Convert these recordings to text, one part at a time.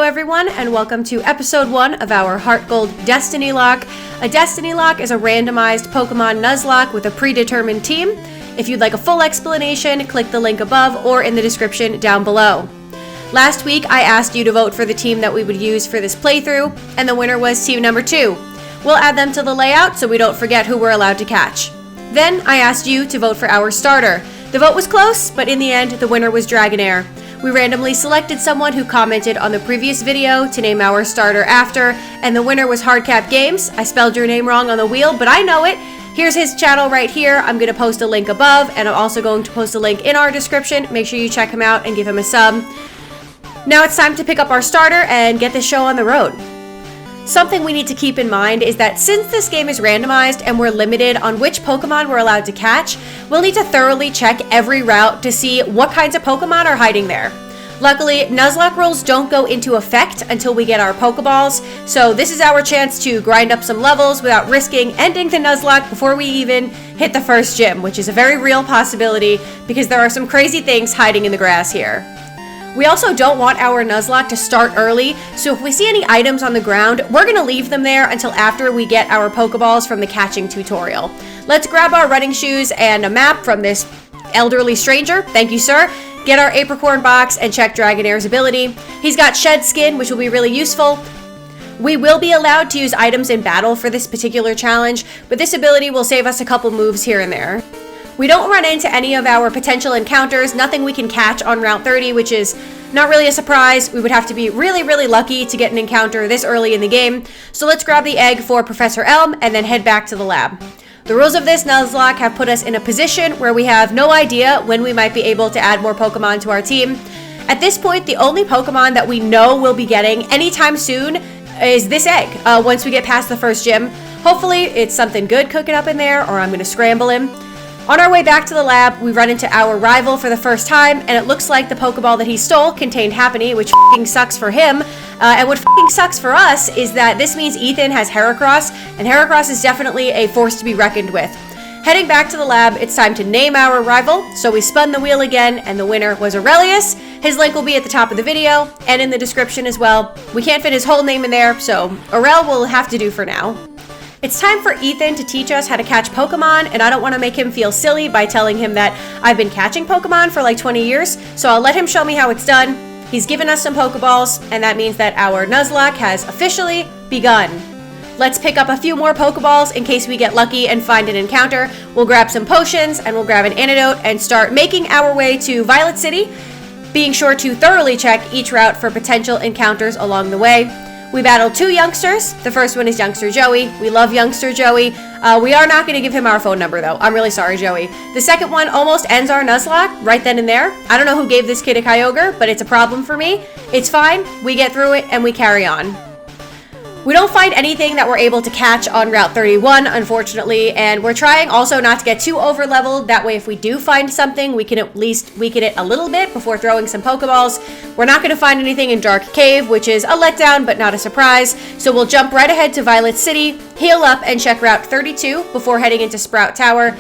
everyone, and welcome to episode 1 of our HeartGold Destinylocke. A Destinylocke is a randomized Pokemon Nuzlocke with a predetermined team. If you'd like a full explanation, click the link above or in the description down below. Last week, I asked you to vote for the team that we would use for this playthrough, and the winner was team number 2. We'll add them to the layout so we don't forget who we're allowed to catch. Then, I asked you to vote for our starter. The vote was close, but in the end, the winner was Dragonair. We randomly selected someone who commented on the previous video to name our starter after, and the winner was Hardcap Games. I spelled your name wrong on the wheel, but I know it. Here's his channel right here. I'm going to post a link above, and I'm also going to post a link in our description. Make sure you check him out and give him a sub. Now it's time to pick up our starter and get this show on the road. Something we need to keep in mind is that since this game is randomized and we're limited on which Pokemon we're allowed to catch, we'll need to thoroughly check every route to see what kinds of Pokemon are hiding there. Luckily, Nuzlocke rules don't go into effect until we get our Pokeballs, so this is our chance to grind up some levels without risking ending the Nuzlocke before we even hit the first gym, which is a very real possibility because there are some crazy things hiding in the grass here. We also don't want our Nuzlocke to start early, so if we see any items on the ground, we're going to leave them there until after we get our Pokeballs from the catching tutorial. Let's grab our running shoes and a map from this elderly stranger. Thank you, sir. Get our Apricorn box and check Dragonair's ability. He's got Shed Skin, which will be really useful. We will be allowed to use items in battle for this particular challenge, but this ability will save us a couple moves here and there. We don't run into any of our potential encounters, nothing we can catch on Route 30, which is not really a surprise. We would have to be really lucky to get an encounter this early in the game. So let's grab the egg for Professor Elm and then head back to the lab. The rules of this Nuzlocke have put us in a position where we have no idea when we might be able to add more Pokemon to our team. At this point, the only Pokemon that we know we'll be getting anytime soon is this egg, once we get past the first gym. Hopefully it's something good cooking up in there, or I'm going to scramble him. On our way back to the lab, we run into our rival for the first time, and it looks like the Pokeball that he stole contained Happiny, which f***ing sucks for him. And what f***ing sucks for us is that this means Ethan has Heracross, and Heracross is definitely a force to be reckoned with. Heading back to the lab, it's time to name our rival, so we spun the wheel again, and the winner was Aurelius. His link will be at the top of the video, and in the description as well. We can't fit his whole name in there, so Aurel will have to do for now. It's time for Ethan to teach us how to catch Pokemon, and I don't want to make him feel silly by telling him that I've been catching Pokemon for like 20 years, so I'll let him show me how it's done. He's given us some Pokeballs, and that means that our Nuzlocke has officially begun. Let's pick up a few more Pokeballs in case we get lucky and find an encounter. We'll grab some potions, and we'll grab an antidote, and start making our way to Violet City, being sure to thoroughly check each route for potential encounters along the way. We battled 2 youngsters. The first one is Youngster Joey. We love Youngster Joey. We are not going to give him our phone number, though. I'm really sorry, Joey. The second one almost ends our Nuzlocke right then and there. I don't know who gave this kid a Kyogre, but it's a problem for me. It's fine. We get through it, and we carry on. We don't find anything that we're able to catch on Route 31, unfortunately, and we're trying also not to get too over-leveled. That way, if we do find something, we can at least weaken it a little bit before throwing some Pokeballs. We're not going to find anything in Dark Cave, which is a letdown, but not a surprise, so we'll jump right ahead to Violet City, heal up, and check Route 32 before heading into Sprout Tower.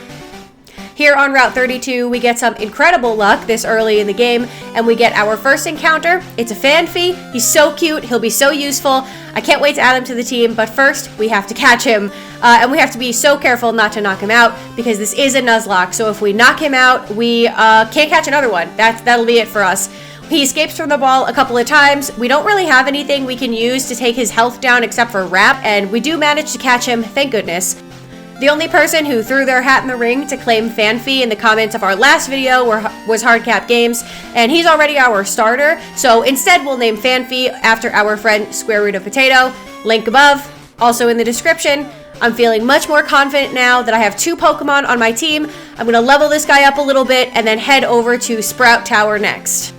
Here on Route 32, we get some incredible luck this early in the game, and we get our first encounter. It's a Fanfy. He's so cute. He'll be so useful. I can't wait to add him to the team, but first, we have to catch him. And we have to be so careful not to knock him out, because this is a Nuzlocke, so if we knock him out, we can't catch another one. That'll be it for us. He escapes from the ball a couple of times. We don't really have anything we can use to take his health down except for Wrap, and we do manage to catch him, thank goodness. The only person who threw their hat in the ring to claim Fanfy in the comments of our last video was Hardcap Games, and he's already our starter, so instead we'll name Fanfy after our friend Square Root of Potato. Link above, also in the description. I'm feeling much more confident now that I have 2 Pokemon on my team. I'm going to level this guy up a little bit and then head over to Sprout Tower next.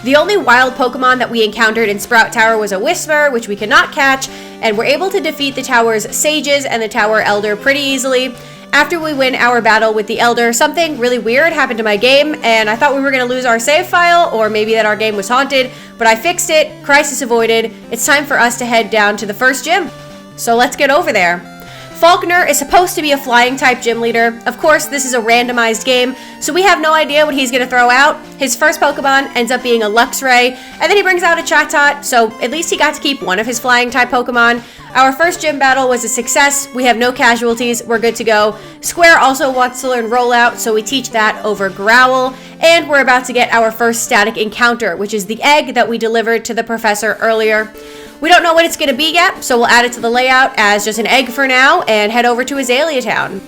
The only wild Pokemon that we encountered in Sprout Tower was a Whisper, which we cannot catch, and we're able to defeat the tower's Sages and the Tower Elder pretty easily. After we win our battle with the Elder, something really weird happened to my game, and I thought we were going to lose our save file, or maybe that our game was haunted, but I fixed it, crisis avoided. It's time for us to head down to the first gym. So let's get over there. Faulkner is supposed to be a flying type gym leader. Of course, this is a randomized game, so we have no idea what he's going to throw out. His first Pokemon ends up being a Luxray, and then he brings out a Chatot, so at least he got to keep one of his flying type Pokemon. Our first gym battle was a success. We have no casualties. We're good to go. Square also wants to learn Rollout, so we teach that over Growl. And we're about to get our first static encounter, which is the egg that we delivered to the professor earlier. We don't know what it's going to be yet, so we'll add it to the layout as just an egg for now and head over to Azalea Town.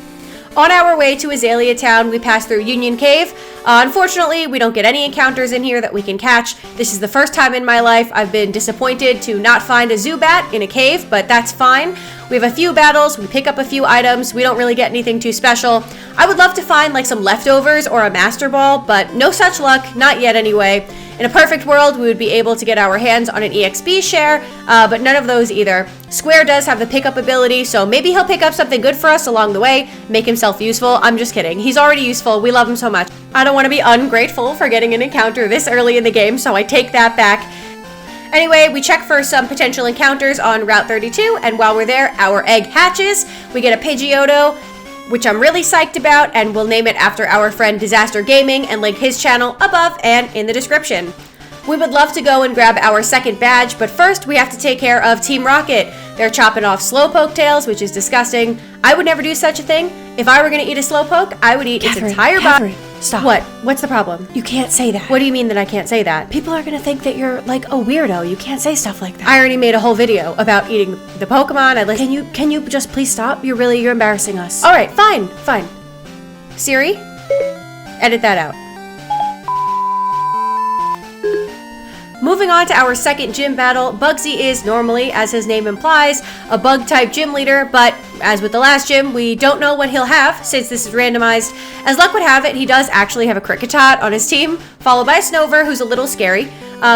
On our way to Azalea Town, we pass through Union Cave. Unfortunately, we don't get any encounters in here that we can catch. This is the first time in my life I've been disappointed to not find a Zubat in a cave, but that's fine. We have a few battles, we pick up a few items, we don't really get anything too special. I would love to find like some leftovers or a Master Ball, but no such luck, not yet anyway. In a perfect world, we would be able to get our hands on an EXP share, but none of those either. Square does have the pickup ability, so maybe he'll pick up something good for us along the way, make himself useful. I'm just kidding. He's already useful. We love him so much. I don't want to be ungrateful for getting an encounter this early in the game, so I take that back. Anyway, we check for some potential encounters on Route 32, and while we're there, our egg hatches. We get a Pidgeotto, which I'm really psyched about, and we'll name it after our friend Disaster Gaming and link his channel above and in the description. We would love to go and grab our second badge, but first we have to take care of Team Rocket. They're chopping off Slowpoke tails, which is disgusting. I would never do such a thing. If I were going to eat a Slowpoke, I would eat its entire body. Stop. What? What's the problem? You can't say that. What do you mean that I can't say that? People are gonna think that you're like a weirdo. You can't say stuff like that. I already made a whole video about eating the Pokemon. Can you just please stop? You're embarrassing us. All right, fine. Siri, edit that out. Moving on to our second gym battle, Bugsy is normally, as his name implies, a bug-type gym leader, but as with the last gym, we don't know what he'll have since this is randomized. As luck would have it, he does actually have a Kricketot on his team, followed by a Snover, who's a little scary.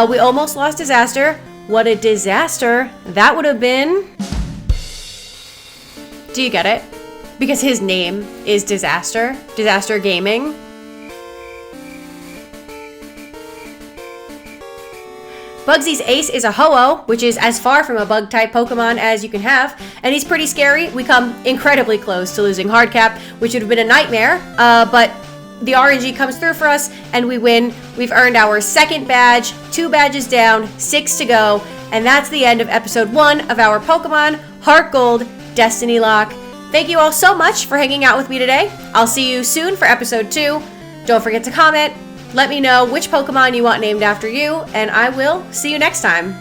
We almost lost Disaster. What a disaster that would have been. Do you get it? Because his name is Disaster Gaming. Bugsy's ace is a Ho-Oh, which is as far from a bug-type Pokemon as you can have, and he's pretty scary. We come incredibly close to losing Hardcap, which would have been a nightmare, but the RNG comes through for us, and we win. We've earned our second badge, 2 badges down, 6 to go, and that's the end of episode 1 of our Pokemon HeartGold Destinylocke. Thank you all so much for hanging out with me today. I'll see you soon for episode 2. Don't forget to comment. Let me know which Pokemon you want named after you, and I will see you next time.